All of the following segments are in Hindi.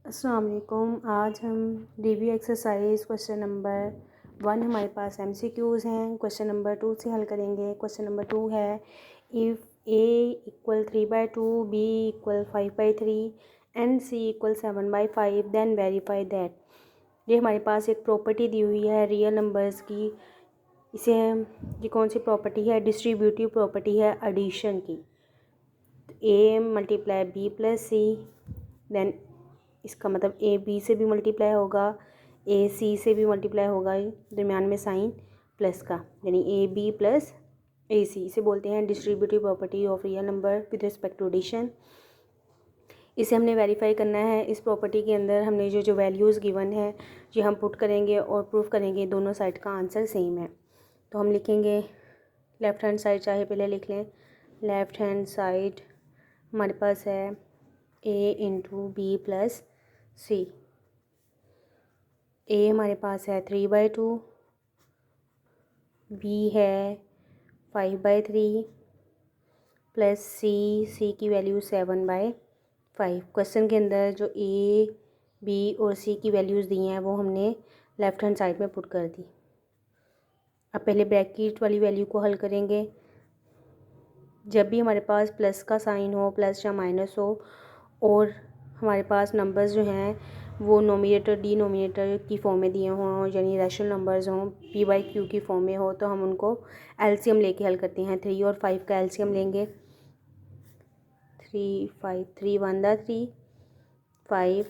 अस्सलाम वालेकुम। आज हम रिव्यू एक्सरसाइज क्वेश्चन नंबर 1 हमारे पास MCQs हैं। क्वेश्चन नंबर 2 से हल करेंगे। क्वेश्चन नंबर 2 है if A equal 3/2, B equal 5/3 and C equal 7/5 then verify that. ये हमारे पास एक प्रॉपर्टी दी हुई है रियल नंबर्स की। इसे ये कौन सी प्रॉपर्टी है? डिस्ट्रीब्यूटिव प्रॉपर्टी है एडिशन की। A multiply B plus C, then इसका मतलब A B से भी मल्टीप्लाई होगा, A C से भी मल्टीप्लाई होगा, दरमियान में साइन प्लस का, यानी A B plus A C। इसे बोलते हैं distributive property of real number with respect to addition. इसे हमने वेरीफाई करना है। इस प्रॉपर्टी के अंदर हमने जो जो वैल्यूज़ गिवन है ये हम पुट करेंगे और प्रूफ करेंगे दोनों साइड का आंसर सेम है। तो हम लिखेंगे लेफ़्ट हैंड साइड, चाहे पहले लिख लें। लेफ़्ट हैंड साइड हमारे पास है A into B plus C। A हमारे पास है 3/2, B है 5/3 प्लस C की वैल्यू 7/5। क्वेश्चन के अंदर जो A B और C की वैल्यूज़ दी हैं वो हमने लेफ़्ट हैंड साइड में पुट कर दी। अब पहले ब्रैकेट वाली वैल्यू को हल करेंगे। जब भी हमारे पास प्लस का साइन हो, प्लस या माइनस हो, और हमारे पास नंबर्स जो हैं वो नोमिनेटर डिनोमिनेटर की फॉर्म में दिए हों, यानी रैशनल नंबर्स हों, P/Q की फॉर्म में हो, तो हम उनको एलसीएम लेके हल करते हैं। 3 और 5 का एलसीएम लेंगे। 3 5 3 1 दा 3 5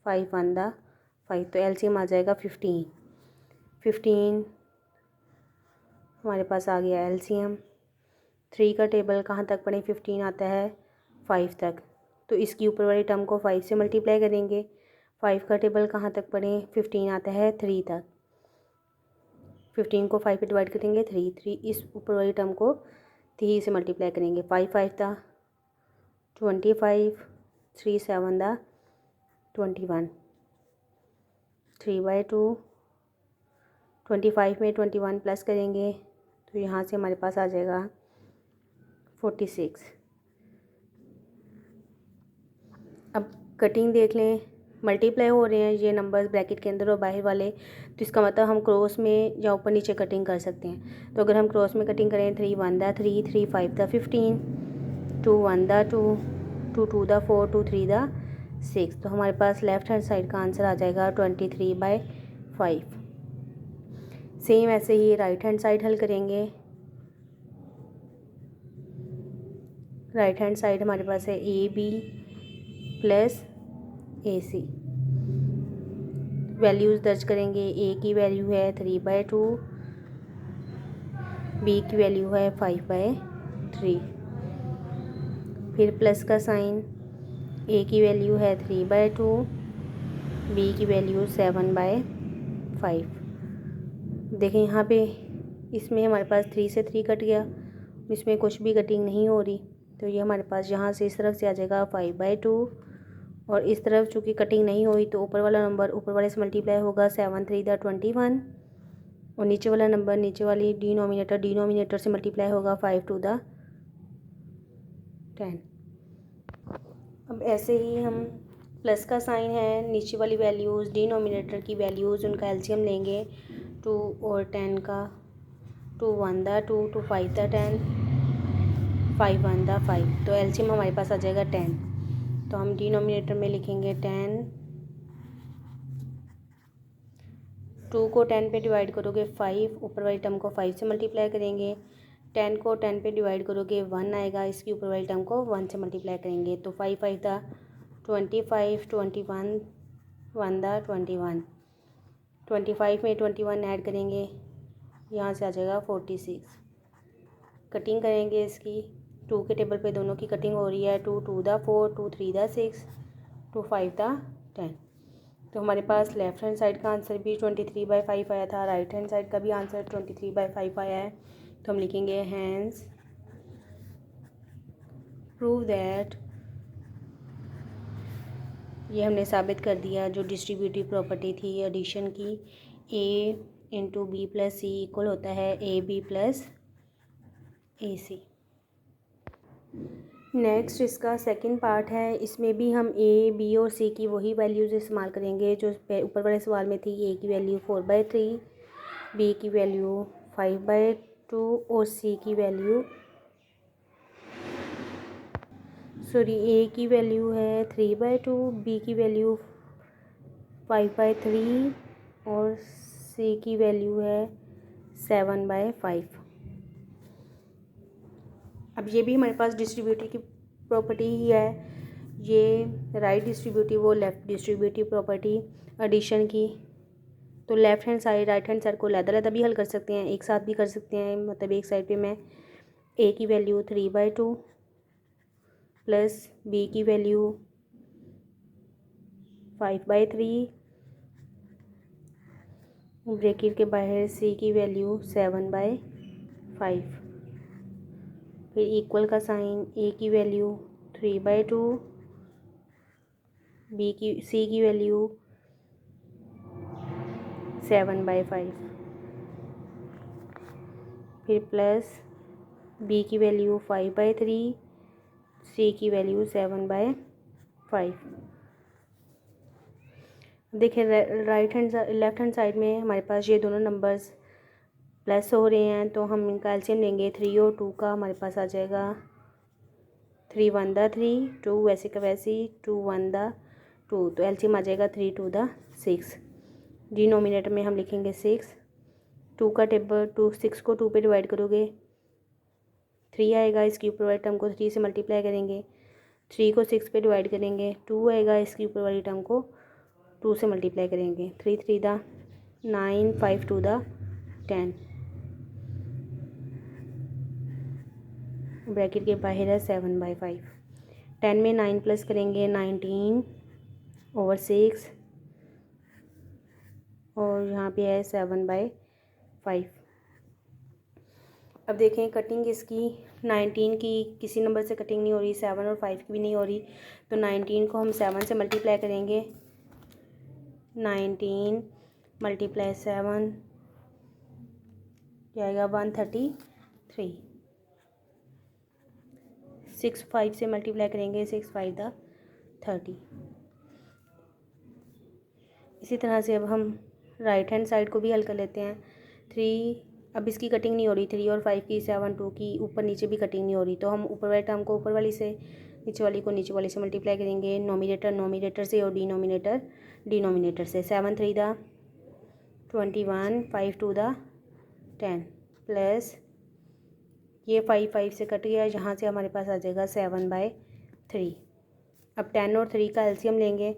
5 1 दा 5, तो एलसीएम आ जाएगा 15। 15 हमारे पास आ गया एलसीएम। 3 का टेबल कहाँ तक पढ़ें? 15 आता है 5 तक, तो इसकी ऊपर वाली टर्म को 5 से मल्टीप्लाई करेंगे। 5 का टेबल कहाँ तक पढ़ें? 15 आता है 3 तक। 15 को 5 पे डिवाइड करेंगे 3 इस ऊपर वाली टर्म को 3 से मल्टीप्लाई करेंगे। 5 5 था 25, 3 7 था 21, 3/2। 25 में 21 प्लस करेंगे तो यहाँ से हमारे पास आ जाएगा 46। अब कटिंग देख लें, मल्टीप्लाई हो रहे हैं ये नंबर्स ब्रैकेट के अंदर और बाहर वाले, तो इसका मतलब हम क्रॉस में या ऊपर नीचे कटिंग कर सकते हैं। तो अगर हम क्रॉस में कटिंग करें 3 1 दा 3 3 5 दा 15, 2 1 दा 2 2 2 दा 4 2 3 दा 6, तो हमारे पास लेफ़्ट हैंड साइड का आंसर आ जाएगा 23/5। सेम ऐसे ही राइट हैंड साइड हल करेंगे। राइट हैंड साइड हमारे पास है AB प्लस AC। वैल्यूज़ दर्ज करेंगे। A की वैल्यू है 3/2, B की वैल्यू है 5/3। फिर प्लस का साइन, A की वैल्यू है 3/2, B की वैल्यू 7/5। देखें यहाँ पे इसमें हमारे पास 3 से 3 कट गया, इसमें कुछ भी कटिंग नहीं हो रही, तो ये हमारे पास यहाँ से इस तरफ से आ जाएगा 5/2, और इस तरफ चूँकि कटिंग नहीं हुई तो ऊपर वाला नंबर ऊपर वाले से मल्टीप्लाई होगा 7 3 दा 21, और नीचे वाला नंबर नीचे वाली डिनोमिनेटर से मल्टीप्लाई होगा 5 2 दा 10। अब ऐसे ही हम प्लस का साइन है, नीचे वाली वैल्यूज़ डिनोमिनेटर की वैल्यूज़, उनका एलसीएम लेंगे। 2 और 10 का, 2 1 दा 2 2 5 दा 10 5 1 दा 5, तो एलसीएम हमारे पास आ जाएगा 10। तो हम डिनोमिनेटर में लिखेंगे 10। 2 को 10 पे डिवाइड करोगे 5, ऊपर वाली टर्म को 5 से मल्टीप्लाई करेंगे। 10 को 10 पे डिवाइड करोगे 1 आएगा, इसकी ऊपर वाली टर्म को 1 से मल्टीप्लाई करेंगे, तो 5 5 था 25, 21 1 दा 21, 25 में 21 ऐड करेंगे, यहाँ से आ जाएगा 46। कटिंग करेंगे इसकी। 2 के टेबल पे दोनों की कटिंग हो रही है। 2 2 दा 4 2 3 दा 6 2 5 दा 10, तो हमारे पास लेफ़्ट हैंड साइड का आंसर भी 23/5 आया था, राइट हैंड साइड का भी आंसर 23/5 आया है। तो हम लिखेंगे हैंस प्रूव दैट, ये हमने साबित कर दिया जो डिस्ट्रीब्यूटिव प्रॉपर्टी थी एडिशन की, A into B plus C equal होता है AB प्लस AC। नेक्स्ट इसका सेकंड पार्ट है। इसमें भी हम ए, बी और सी की वही वैल्यूज़ इस्तेमाल करेंगे जो ऊपर वाले सवाल में थी। ए की वैल्यू 4/3, बी की वैल्यू 5/2 और सी की वैल्यू ए की वैल्यू है 3/2, बी की वैल्यू 5/3 और सी की वैल्यू है 7/5। अब ये भी हमारे पास डिस्ट्रीब्यूटिव की प्रॉपर्टी ही है। ये राइट डिस्ट्रीब्यूटिव और लेफ़्ट डिस्ट्रीब्यूटिव प्रॉपर्टी एडिशन की। तो left hand side right hand side को अलग-अलग भी हल कर सकते हैं, एक साथ भी कर सकते हैं। मतलब एक साइड पे मैं ए की वैल्यू 3/2 प्लस बी की वैल्यू 5/3 ब्रैकेट के बाहर सी की वैल्यू 7/5, फिर इक्वल का साइन, ए की वैल्यू 3/2, सी की वैल्यू 7/5, फिर प्लस बी की वैल्यू 5/3, सी की वैल्यू 7/5। देखिए लेफ्ट हैंड साइड में हमारे पास ये दोनों नंबर्स प्लस हो रहे हैं, तो हम इनका एलसीएम लेंगे। 3 और 2 का हमारे पास आ जाएगा 3 1 3, 2 वैसे का वैसे, 2 1 2, तो एलसीएम आ जाएगा 3 2 6। डिनोमिनेटर में हम लिखेंगे 6। 2 का टेबल 6 को 2 पे डिवाइड करोगे 3 आएगा। इसके ऊपर वाली टर्म को 3 से मल्टीप्लाई करेंगे। 3 को 6 पे डिवाइड करेंगे 2 आएगा। इसके ऊपर वाली टर्म को 2 से मल्टीप्लाई करेंगे। 3 3 9, 5 2 10, ब्रैकेट के बाहर है 7/5। 10 में 9 प्लस करेंगे 19/6 और यहाँ पे है 7/5। अब देखें कटिंग इसकी 19 की किसी नंबर से कटिंग नहीं हो रही, 7 और 5 की भी नहीं हो रही, तो 19 को हम 7 से मल्टीप्लाई करेंगे। 19 × 7 जाएगा 133। 6 5 से मल्टीप्लाई करेंगे 6 5 30। इसी तरह से अब हम राइट हैंड साइड को भी हल कर लेते हैं। 3, अब इसकी कटिंग नहीं हो रही, 3 और 5 की, 7 2 की, ऊपर नीचे भी कटिंग नहीं हो रही, तो हम ऊपर वाले टर्म को ऊपर वाली से, नीचे वाली को नीचे वाली से मल्टीप्लाई करेंगे। नोमिनेटर से और डिनोमिनेटर से। 7 3 21, 5 2 10 प्लस ये 5 5 से कट गया, यहाँ से हमारे पास आ जाएगा 7/3। अब 10 और 3 का एलसीएम लेंगे।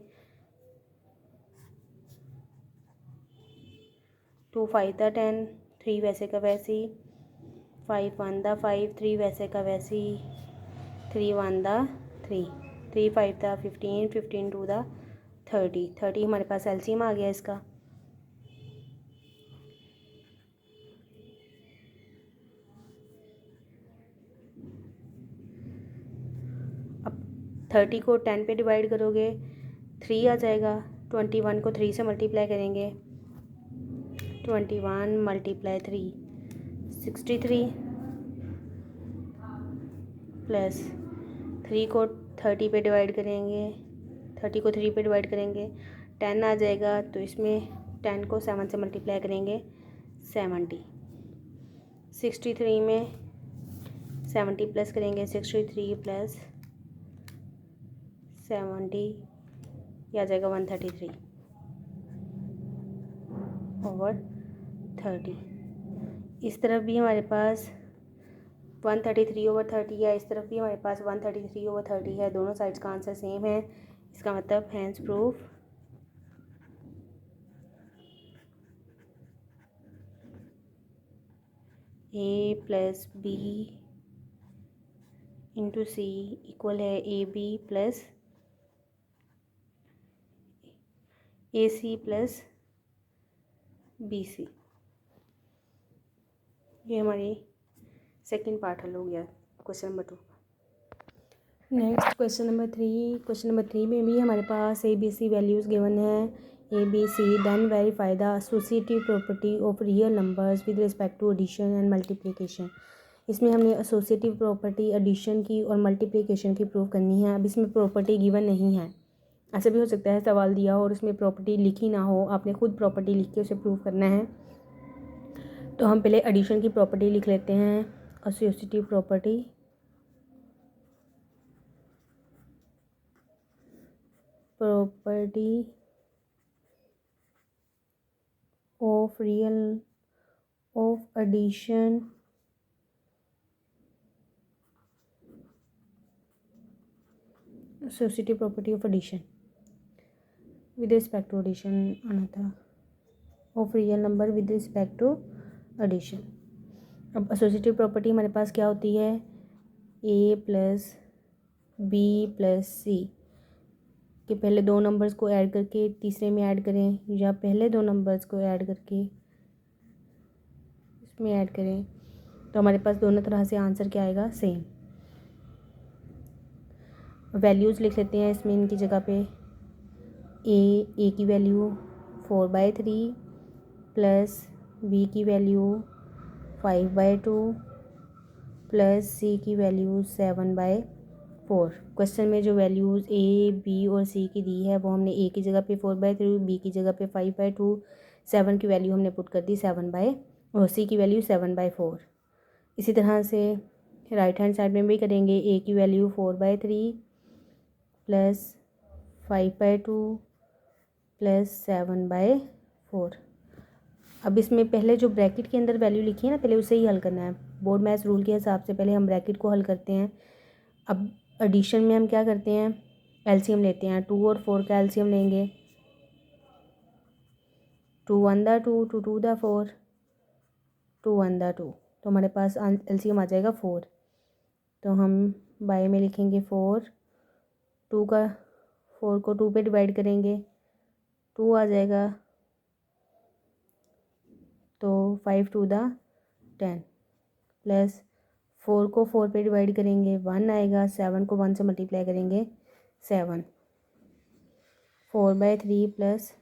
2 5 10, 3 वैसे का वैसी, 5 1 5, 3 वैसे का वैसी, 3 1 3, 3 5 15, 15 2 30, 30 हमारे पास एलसीएम आ गया इसका। अब 30 को 10 पे डिवाइड करोगे 3 आ जाएगा। 21 को 3 से मल्टीप्लाई करेंगे। 21 × 3 63 प्लस 3 को 30 पे डिवाइड करेंगे। 30 को 3 पे डिवाइड करेंगे 10 आ जाएगा, तो इसमें 10 को 7 से मल्टीप्लाई करेंगे 70। 63 में 70 प्लस करेंगे 63 प्लस 70 यह आ जाएगा 133 ओवर 30। इस तरफ भी हमारे पास 133/30 है, इस तरफ भी हमारे पास 133/30 है। दोनों साइड्स का आंसर सेम है। इसका मतलब hence proof A + B × C equal है AB + AC + BC। ये हमारी सेकंड पार्ट हल हो गया question number 2। Next question number 3। Question number 3 में भी हमारे पास ABC वैल्यूज़ गिवन है। ABC then verify the associative property of real numbers with respect to addition and multiplication. इसमें हमने एसोसिएटिव प्रॉपर्टी एडिशन की और मल्टीप्लिकेशन की प्रूव करनी है। अब इसमें प्रॉपर्टी गिवन नहीं है। ऐसा भी हो सकता है सवाल दिया हो और उसमें प्रॉपर्टी लिखी ना हो, आपने खुद प्रॉपर्टी लिख के उसे प्रूव करना है। तो हम पहले एडिशन की प्रॉपर्टी लिख लेते हैं। Associative property of real of addition associative property of addition with respect to addition आना था, of real number with respect to addition. अब एसोसिएटिव प्रॉपर्टी हमारे पास क्या होती है, A plus B plus C कि पहले दो नंबर्स को ऐड करके तीसरे में ऐड करें, या पहले दो नंबर्स को ऐड करके इसमें ऐड करें, तो हमारे पास दोनों तरह से आंसर क्या आएगा, सेम। वैल्यूज़ लिख लेते हैं इसमें इनकी जगह पे। ए की वैल्यू 4/3 प्लस बी की वैल्यू 5/2 प्लस सी की वैल्यू 7/4। क्वेश्चन में जो वैल्यूज़ ए बी और सी की दी है वो हमने ए की जगह पे 4/3, बी की जगह पे 5/2, 7 की वैल्यू हमने पुट कर दी और सी की वैल्यू 7/4। इसी तरह से राइट हैंड साइड में भी करेंगे। ए की वैल्यू 4/3 प्लस 5/2 प्लस 7/4। अब इसमें पहले जो ब्रैकेट के अंदर वैल्यू लिखी है ना, पहले उसे ही हल करना है। बोर्ड मैथ्स रूल के हिसाब से पहले हम ब्रैकेट को हल करते हैं। अब एडिशन में हम क्या करते हैं, एलसीएम लेते हैं। 2 और 4 का एलसीएम लेंगे। 2 1 दा 2, 2 2 दा 4, 2 1 दा 2, तो हमारे पास एलसीएम आ जाएगा 4। तो हम बाय में लिखेंगे 4, 4 को 2 पे डिवाइड करेंगे, 2 आ जाएगा, तो 5 2 दा 10 प्लस 4 को 4 पे डिवाइड करेंगे, 1 आएगा, 7 को 1 से मल्टीप्लाई करेंगे 7, 4/3 प्लस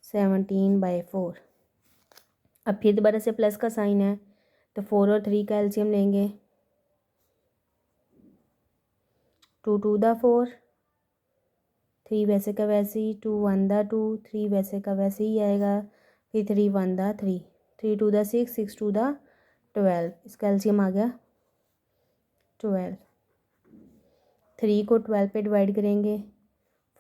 17/4। अब फिर दोबारा से प्लस का साइन है, तो 4 और 3 का एलसीएम लेंगे। 2 2 दा 4, 3 वैसे का वैसे ही, 2 1 दा 2, 3 वैसे का वैसे ही आएगा, फिर 3 1 दा 3, 3 2 दा 6, 6 2 दा 12, इसका एलसीएम आ गया 12। 3 को 12 पे डिवाइड करेंगे,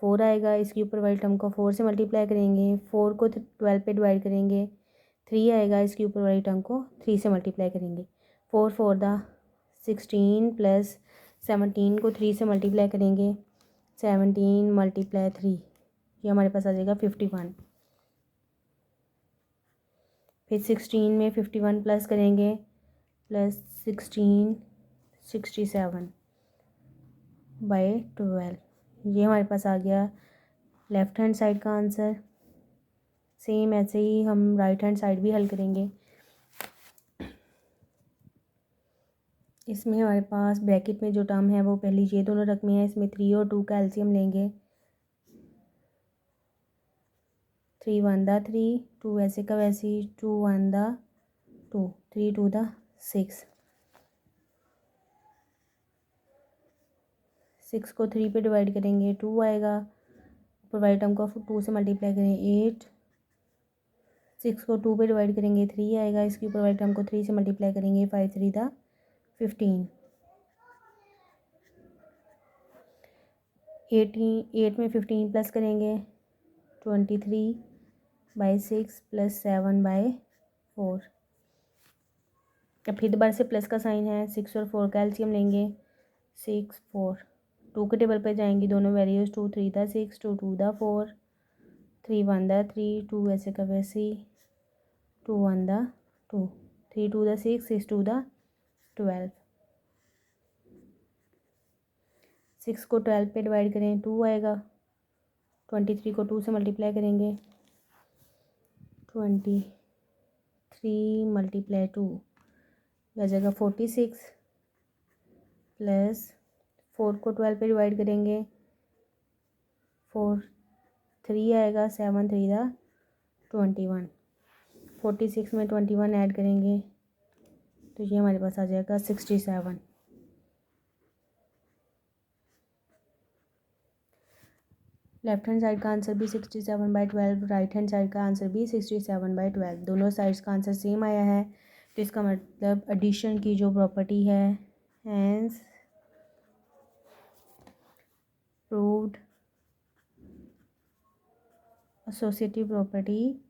4 आएगा, इसके ऊपर वाली टर्म को 4 से मल्टीप्लाई करेंगे, 4 को 12 पे डिवाइड करेंगे, 3 आएगा, इसके ऊपर वाली टर्म को 3 से मल्टीप्लाई करेंगे। 4 4 दा 16 प्लस 17 को 3 से मल्टीप्लाई करेंगे, 17 मल्टीप्लाई 3, ये हमारे पास आ जाएगा 51। फिर 16 में 51 प्लस करेंगे, प्लस 16 67/12, ये हमारे पास आ गया लेफ़्ट हैंड साइड का आंसर। सेम ऐसे ही हम राइट हैंड साइड भी हल करेंगे। इसमें हमारे पास ब्रैकेट में जो टर्म है वो पहली ये दोनों रकमें हैं, इसमें 3 और 2 का एलसीएम लेंगे। 3 1 दा 3, 2 वैसे का वैसे ही, 2 1 दा 2, 3 2 दा 6, 6 को 3 पे डिवाइड करेंगे, 2 आएगा, ऊपर वाली टर्म को 2 से मल्टीप्लाई करें 8, 6 को 2 पे डिवाइड करेंगे, 3 आएगा, इसके ऊपर वाली टर्म को 3 से मल्टीप्लाई करेंगे, 5 3 दा 15। 8 में 15 प्लस करेंगे, 23/6 प्लस 7/4। अब फिर दोबारा से प्लस का साइन है, 6 और 4 का एलसीएम लेंगे। 6 4, 2 के टेबल पर जाएंगी दोनों वैल्यूज़, 2 3 दा 6, 2 2 दा 4, 3 1 दा 3, 2 वैसे का वैसे ही, 2 1 दा 2, 3 2 दा 6, 6 2 दा 12। 6 को 12 पे डिवाइड करें, 2 आएगा, 23 को 2 से मल्टीप्लाई करेंगे, 23 मल्टीप्लाई 2 आ जाएगा 46, प्लस 4 को 12 पे डिवाइड करेंगे, 4 3 आएगा, 7 3 दा 21। 46 में 21 ऐड करेंगे, तो ये हमारे पास आ जाएगा 67। लेफ्ट हैंड साइड का आंसर भी 67/12, राइट हैंड साइड का आंसर भी 67/12, दोनों साइड्स का आंसर सेम आया है। तो इसका मतलब एडिशन की जो प्रॉपर्टी है, hence proved associative property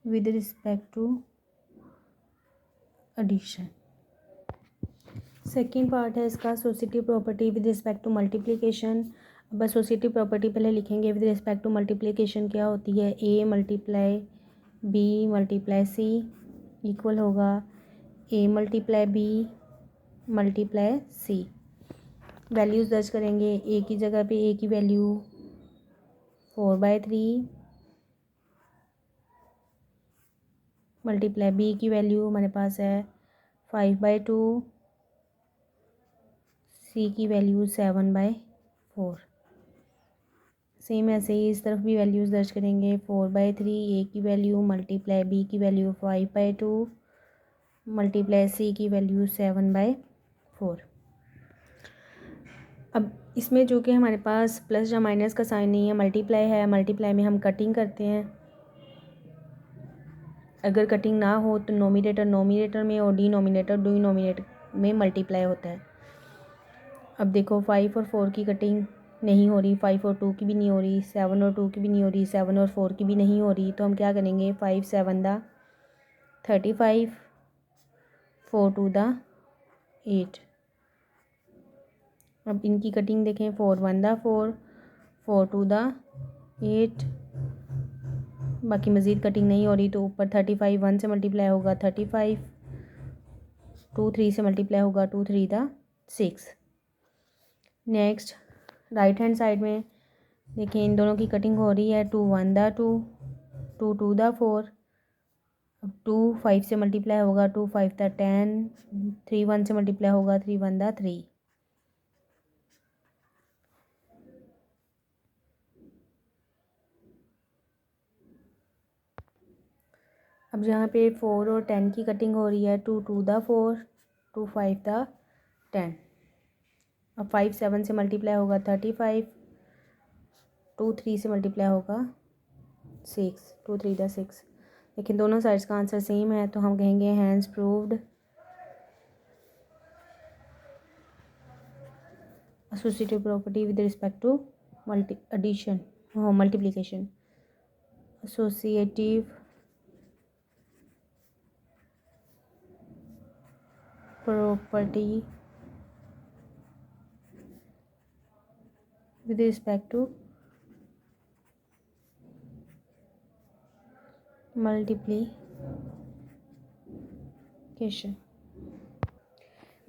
with respect to addition. Second part है इसका associative property with respect to multiplication. अब एसोसिएटिव प्रॉपर्टी पहले लिखेंगे। विद रिस्पेक्ट टू मल्टीप्लिकेशन क्या होती है, A multiply B multiply C equal होगा A multiply B multiply C. Values दर्ज करेंगे। ए की जगह पे ए की वैल्यू 4/3 मल्टीप्लाई बी की वैल्यू हमारे पास है 5/2, सी की वैल्यू 7/4। सेम ऐसे ही इस तरफ भी वैल्यूज़ दर्ज करेंगे। 4/3 ए की वैल्यू मल्टीप्लाई बी की वैल्यू 5/2 मल्टीप्लाई सी की वैल्यू 7/4। अब इसमें जो कि हमारे पास प्लस या माइनस का साइन नहीं है, मल्टीप्लाई है। मल्टीप्लाई में हम कटिंग करते हैं। अगर कटिंग ना हो तो नोमिनेटर नोमिनेटर में और डिनोमिनेटर में मल्टीप्लाई होता है। अब देखो 5 और 4 की कटिंग नहीं हो रही, 5 और 2 की भी नहीं हो रही, 7 और 2 की भी नहीं हो रही, 7 और 4 की भी नहीं हो रही। तो हम क्या करेंगे, 5 7 दा 35, 4 2 दा 8। अब इनकी कटिंग देखें, 4 1 दा 4, 4 2 दा 8। बाकी मज़ीद कटिंग नहीं हो रही तो ऊपर 35 1 से मल्टीप्लाई होगा 35, 2 3 से मल्टीप्लाई होगा 2 3 दा 6। नेक्स्ट राइट हैंड साइड में देखिए, इन दोनों की कटिंग हो रही है। 2 1 दा 2, 2 2 दा 4। अब 2 5 से मल्टीप्लाई होगा 2 5 दा 10, 3 1 से मल्टीप्लाई होगा 3 1 दा 3। अब यहाँ पे 4 और 10 की कटिंग हो रही है। 2 2 दा 4, 2 5 दा 10। अब 5 7 से मल्टीप्लाई होगा 35, 2 3 से मल्टीप्लाई होगा 6, 2 3 दा 6। लेकिन दोनों साइड्स का आंसर सेम है तो हम कहेंगे hence proved associative property with respect to multiplication. Associative property with respect to multiplication.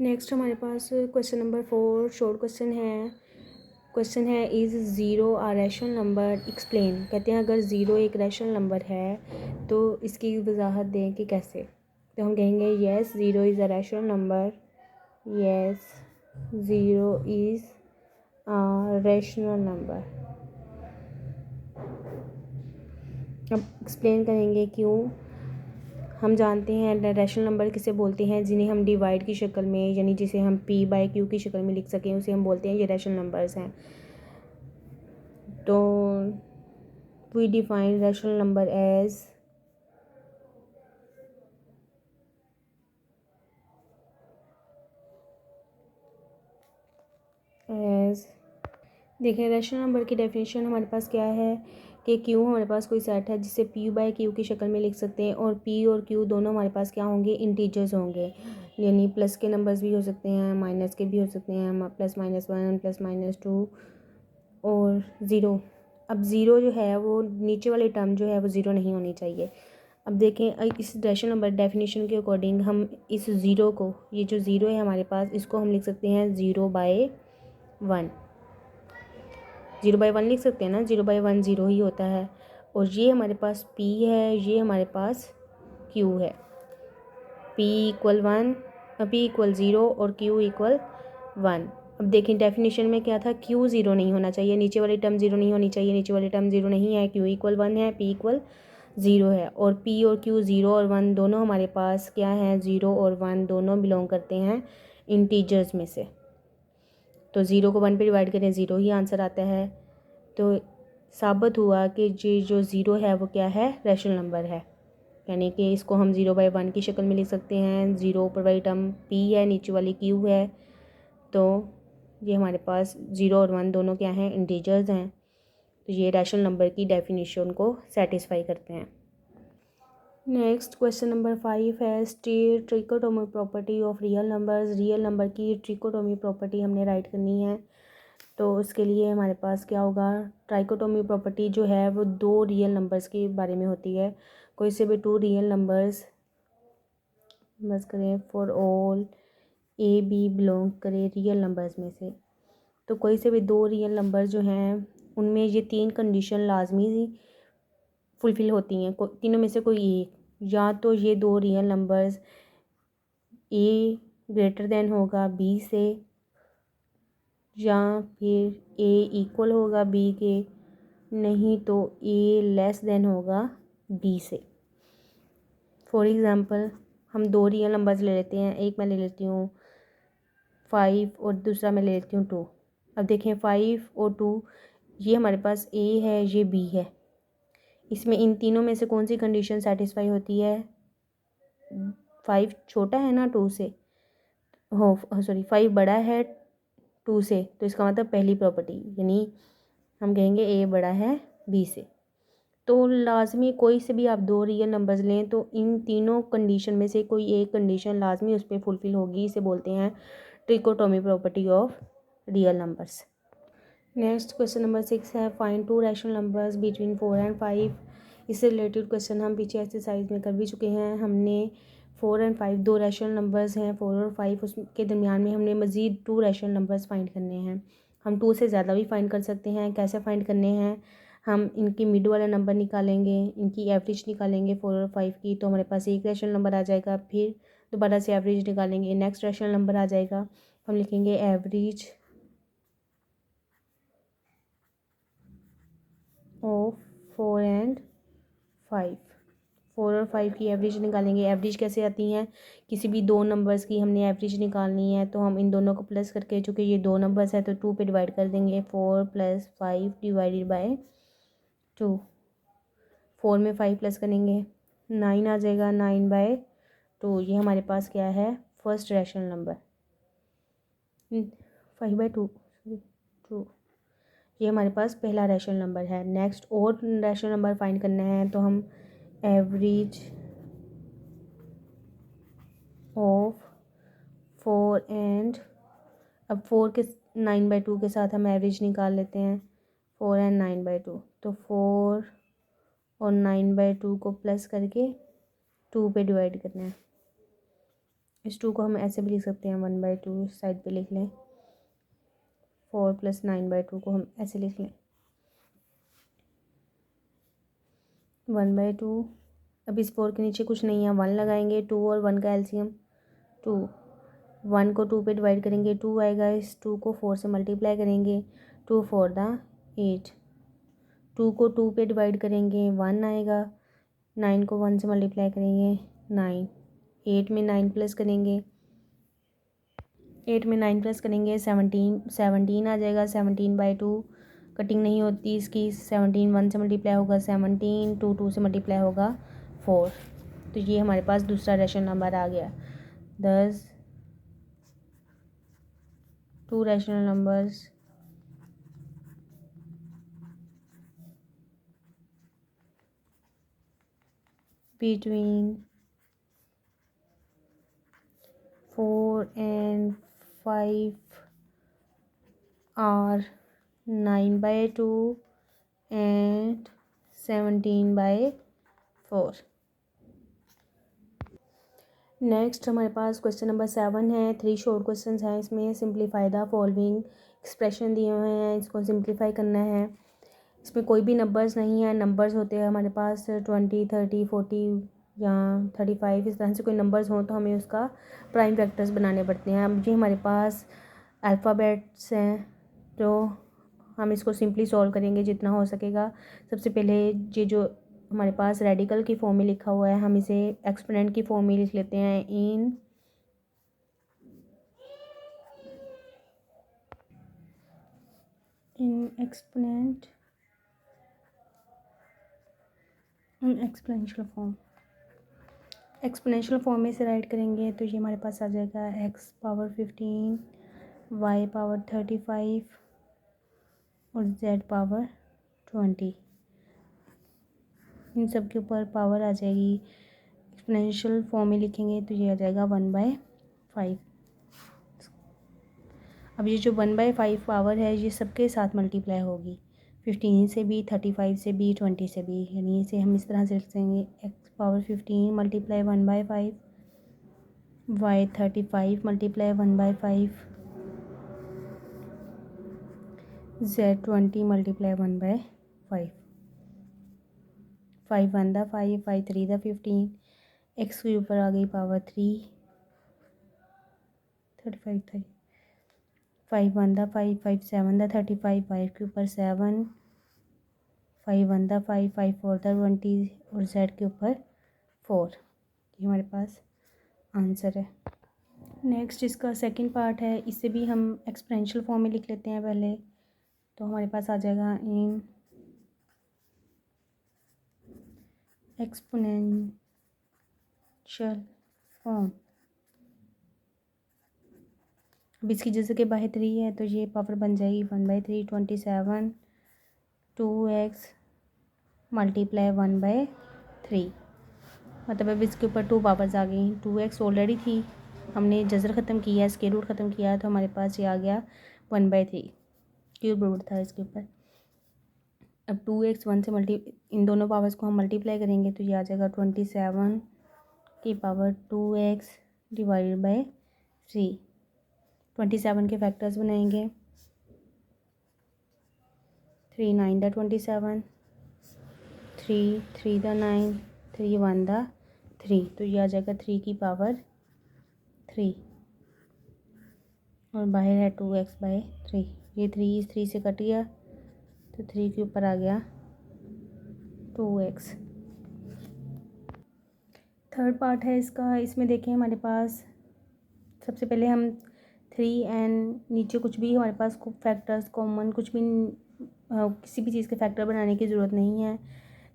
Next हमारे पास क्वेश्चन नंबर 4 शॉर्ट क्वेश्चन है। क्वेश्चन है is zero a rational number, explain. कहते हैं अगर ज़ीरो एक रैशनल नंबर है तो इसकी वजाहत दें कि कैसे। तो हम कहेंगे yes zero is a rational number, yes zero is a rational number. अब एक्सप्लेन करेंगे क्यों। हम जानते हैं रैशनल नंबर किसे बोलते हैं, जिन्हें हम डिवाइड की शक्ल में, यानी जिसे हम p/q की शक्ल में लिख सकें, उसे हम बोलते हैं ये रैशनल नंबर्स हैं। तो we define rational number as देखिए रैशनल नंबर की डेफिनेशन हमारे पास क्या है कि क्यू हमारे पास कोई सेट है जिसे p/q की शक्ल में लिख सकते हैं, और p और q दोनों हमारे पास क्या होंगे, इंटीजर्स होंगे। यानी प्लस के नंबर्स भी हो सकते हैं, माइनस के भी हो सकते हैं, +-1 +-2 और ज़ीरो। अब ज़ीरो जो है वो नीचे वाली टर्म जो है वो ज़ीरो नहीं होनी चाहिए। अब देखें इस रैशनल नंबर डेफिनेशन के अकॉर्डिंग हम इस ज़ीरो को, ये जो ज़ीरो है हमारे पास, इसको हम लिख सकते हैं 0/1। 0/1 लिख सकते हैं ना, 0/1 ज़ीरो ही होता है। और ये हमारे पास p है, ये हमारे पास q है। p = 1, p = 0 और q = 1। अब देखें डेफिनेशन में क्या था, क्यू ज़ीरो नहीं होना चाहिए, नीचे वाली टर्म ज़ीरो नहीं होनी चाहिए, नीचे वाली टर्म ज़ीरो नहीं है, क्यू इक्वल 1 है, पी इक्वल 0 है, और पी और क्यू 0 और 1 दोनों हमारे पास क्या है, 0 और 1 दोनों बिलोंग करते हैं इंटीजर्स में से। तो 0 को 1 पे डिवाइड करें 0 ही आंसर आता है। तो साबित हुआ कि जो 0 है वो क्या है, रैशनल नंबर है, यानी कि इसको हम 0/1 की शक्ल में लिख सकते हैं। 0 ऊपर वाली टर्म p है, नीचे वाली q है, तो ये हमारे पास 0 और 1 दोनों क्या हैं, इंटीजर्स हैं। तो ये रैशनल नंबर की डेफिनेशन को सेटिस्फाई करते हैं। नेक्स्ट क्वेश्चन नंबर 5 है, state trichotomy property of real numbers. Real number की ट्रिकोटोमी प्रॉपर्टी हमने राइट करनी है। तो उसके लिए हमारे पास क्या होगा, ट्राइकोटोमी प्रॉपर्टी जो है वो 2 रियल नंबर्स के बारे में होती है। कोई से भी 2 रियल नंबर्स बस करें for all A B belong करे रियल नंबर्स में से। तो कोई से भी 2 रियल नंबर जो हैं उनमें ये 3 कंडीशन लाजमी फुलफ़िल होती हैं, तीनों में से कोई एक, या तो ये 2 रियल नंबर्स ए ग्रेटर देन होगा बी से, या फिर ए इक्वल होगा बी के, नहीं तो ए लेस देन होगा बी से। फॉर एग्ज़ाम्पल हम 2 रियल नंबर्स ले लेते हैं, एक मैं ले लेती हूँ 5 और दूसरा मैं ले लेती हूँ 2। अब देखें 5 और 2 ये हमारे पास ए है, ये बी है, इसमें इन तीनों में से कौन सी कंडीशन सेटिस्फाई होती है, 5 छोटा है ना 2 से, हो सॉरी 5 बड़ा है 2 से, तो इसका मतलब पहली प्रॉपर्टी, यानी हम कहेंगे ए बड़ा है बी से। तो लाजमी कोई से भी आप 2 रियल नंबर्स लें तो इन तीनों कंडीशन में से कोई एक कंडीशन लाजमी उस पर फुलफ़िल होगी, इसे बोलते हैं trichotomy property of real numbers. Next question number 6 है, find 2 rational numbers between 4 and 5। इससे रिलेटेड क्वेश्चन हम पीछे एक्सरसाइज में कर भी चुके हैं। हमने 4 एंड 5 2 रैशनल नंबर्स हैं, 4 और 5, उसके दरमियान में हमने मज़ीद 2 रैशनल नंबर्स फाइंड करने हैं। हम 2 से ज़्यादा भी फाइंड कर सकते हैं। कैसे फाइंड करने हैं, हम इनकी मिड वाला नंबर निकालेंगे, इनकी एवरेज निकालेंगे 4 और 5 की, तो हमारे पास एक रैशनल नंबर आ जाएगा। फिर दोबारा से एवरेज निकालेंगे, नेक्स्ट रैशनल नंबर आ जाएगा, हम लिखेंगे एवरेज ऑफ 4 एंड 5। 4 और 5 की एवरेज निकालेंगे। एवरेज कैसे आती हैं, किसी भी 2 नंबर्स की हमने एवरेज निकालनी है, तो हम इन दोनों को प्लस करके, चूँकि ये 2 नंबर्स है तो 2 पे डिवाइड कर देंगे। 4 + 5 डिवाइडेड बाय 2, 4 में 5 प्लस करेंगे 9 आ जाएगा, 9/2। ये हमारे पास क्या है, फर्स्ट रैशनल नंबर। 5/2 2, ये हमारे पास पहला रैशनल नंबर है। नेक्स्ट और रैशनल नंबर फाइंड करना है, तो हम एवरेज ऑफ 4 एंड, अब 4 के 9/2 के साथ हम एवरेज निकाल लेते हैं, 4 एंड 9/2। तो 4 और 9/2 को प्लस करके 2 पे डिवाइड करना है। इस 2 को हम ऐसे भी लिख सकते हैं, 1/2 साइड पे लिख लें, 4 + 9/2 को हम ऐसे लिख लें 1/2। अब इस 4 के नीचे कुछ नहीं है, 1 लगाएंगे, 2 और 1 का एलसीएम 2, 1 को 2 पे डिवाइड करेंगे 2 आएगा, इस 2 को 4 से मल्टीप्लाई करेंगे, 2 4 दा 8, 2 को 2 पे डिवाइड करेंगे 1 आएगा, 9 को 1 से मल्टीप्लाई करेंगे 9, 8 में 9 प्लस करेंगे, 8 में 9 प्लस करेंगे 17 आ जाएगा। 17/2 कटिंग नहीं होती इसकी, 17 1 से मल्टीप्लाई होगा 17, 2 से मल्टीप्लाई होगा 4। तो ये हमारे पास दूसरा रैशनल नंबर आ गया। 2 rational numbers between 4 and 5 are 9/2 and 17/4। Next हमारे पास क्वेश्चन नंबर 7 है। 3 शॉर्ट क्वेश्चंस हैं इसमें। सिंप्लीफाई द फॉलोइंग एक्सप्रेशन दिए हुए हैं, इसको सिंप्लीफाई करना है। इसमें कोई भी नंबर्स नहीं है, नंबर्स होते हैं हमारे पास 20 30 40 या 35, इस तरह से कोई नंबर्स हों तो हमें उसका प्राइम फैक्टर्स बनाने पड़ते हैं। अब ये हमारे पास अल्फ़ाबेट्स हैं, तो हम इसको सिंपली सॉल्व करेंगे जितना हो सकेगा। सबसे पहले ये जो हमारे पास रेडिकल की फॉर्म में लिखा हुआ है, हम इसे एक्सपोनेंट की फॉर्म में लिख लेते हैं। In exponential form, exponential form में से राइट करेंगे तो ये हमारे पास आ जाएगा x पावर 15, y पावर 35 और z पावर 20। इन सब के ऊपर पावर आ जाएगी। एक्सपोनेंशियल फॉर्म में लिखेंगे तो ये आ जाएगा 1/5। अब ये जो 1/5 पावर है ये सबके साथ मल्टीप्लाई होगी, 15 से भी, 35 से भी, 20 से भी। यानी इसे हम इस तरह से लिख देंगे x power 15 multiply 1/5, y 35 multiply 1/5, z 20 multiply 1/5। 5 1 दा 5, 5 3 दा 15, x के ऊपर आ गई पावर 3, 35 था। 5 1 दा 5, 5 7 दा 35, 5 के ऊपर 7, 5 1 दा 5, 5 4 दा 20 और z के ऊपर 4। ये हमारे पास आंसर है। नेक्स्ट इसका सेकंड पार्ट है, इसे भी हम एक्सपोनेंशियल फॉर्म में लिख लेते हैं पहले। तो हमारे पास आ जाएगा इन एक्सपोनेंशियल फॉर्म। अब इसकी जैसे कि बाहर 3 है तो ये पावर बन जाएगी 1/3, 27, 2x मल्टीप्लाई 1/3। मतलब अब इसके ऊपर 2 पावर्स आ गई। 2x ऑलरेडी थी, हमने जज़र ख़त्म किया, स्क्वायर रूट ख़त्म किया, तो हमारे पास ये आ गया 1/3, क्यूब रूट था इसके ऊपर। अब 2x 1 से इन दोनों पावर्स को हम मल्टीप्लाई करेंगे तो ये आ जाएगा 27 की पावर 2x डिवाइडेड बाई 3। 27 के फैक्टर्स बनाएंगे, 3 9 दा 27, 3 3 दा 9, 3 1 दा 3, तो ये आ जाएगा 3 की पावर 3 और बाहर है 2x/3। ये 3 इस 3 से कट गया तो 3 के ऊपर आ गया 2x। थर्ड पार्ट है इसका, इसमें देखें हमारे पास सबसे पहले हम 3 एंड नीचे कुछ भी हमारे पास फैक्टर्स कॉमन कुछ भी किसी भी चीज़ के फैक्टर बनाने की ज़रूरत नहीं है।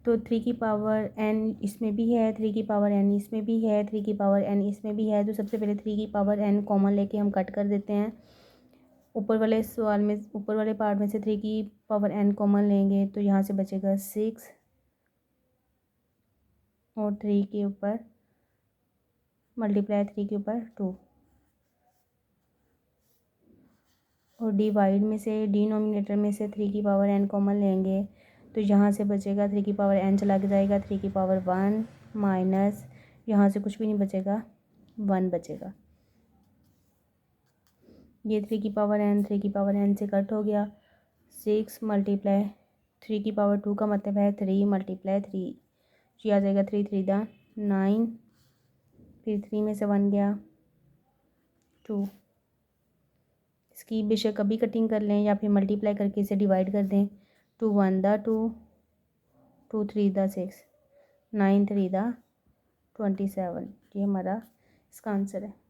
तो 3 की पावर n इसमें भी है, 3 की पावर n इसमें भी है, 3 की पावर n इसमें भी है। तो सबसे पहले 3 की पावर n कॉमन लेके हम कट कर देते हैं। ऊपर वाले सवाल में, ऊपर वाले पार्ट में से 3 की पावर n कॉमन लेंगे तो यहाँ से बचेगा 6 और 3 के ऊपर मल्टीप्लाई 3 के ऊपर 2 और डिवाइड में से डिनोमिनेटर में से 3 की पावर n कॉमन लेंगे तो यहाँ से बचेगा 3 की पावर n चला जाएगा, 3 की पावर 1 माइनस यहाँ से कुछ भी नहीं बचेगा, 1 बचेगा। ये 3 की पावर n 3 की पावर n से कट हो गया। 6 मल्टीप्लाई 3 की पावर 2 का मतलब है 3 मल्टीप्लाई 3, ये आ जाएगा 3 3 दा 9, फिर 3 में से 1 गया 2। इसकी बेशक अभी कटिंग कर लें या फिर मल्टीप्लाई करके इसे डिवाइड कर दें। 2 1 दा 2, 2 3 दा 6, 9 3 दा 27। ये हमारा इसका आंसर है।